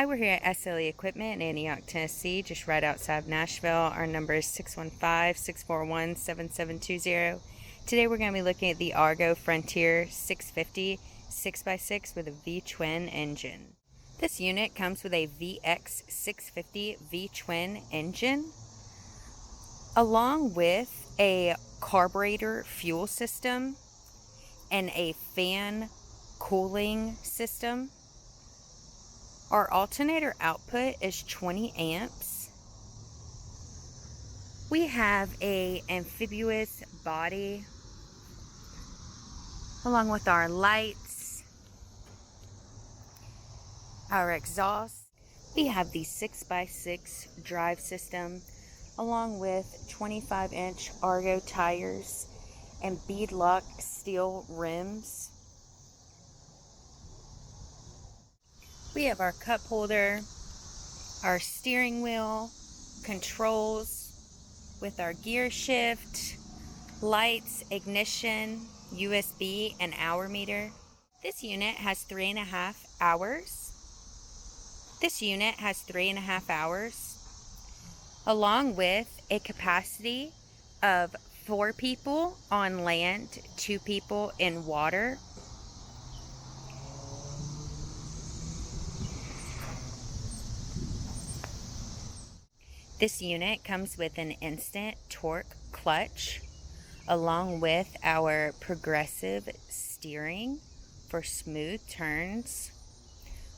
Hi, we're here at SLE Equipment in Antioch, Tennessee, just right outside of Nashville. Our number is 615-641-7720. Today we're going to be looking at the Argo Frontier 650 6x6 with a V-twin engine. This unit comes with a VX 650 V-twin engine, along with a carburetor fuel system and a fan cooling system. Our alternator output is 20 amps. We have a amphibious body along with our lights, our exhaust. We have the 6x6 drive system along with 25-inch Argo tires and beadlock steel rims. We have our cup holder, our steering wheel, controls with our gear shift, lights, ignition, USB, and hour meter. This unit has 3.5 hours. This unit has 3.5 hours, along with a capacity of 4 people on land, 2 people in water. This unit comes with an instant torque clutch, along with our progressive steering for smooth turns.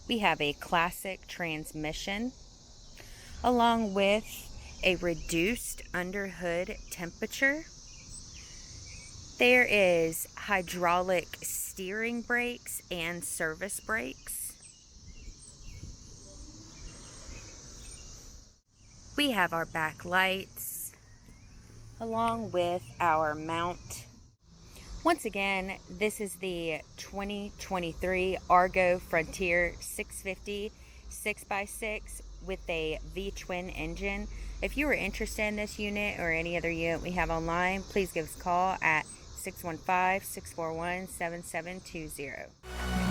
We have a classic transmission, along with a reduced underhood temperature. There is hydraulic steering brakes and service brakes. We have our back lights, along with our mount. Once again, this is the 2023 Argo Frontier 650 6x6 with a V-twin engine. If you are interested in this unit or any other unit we have online, please give us a call at 615-641-7720.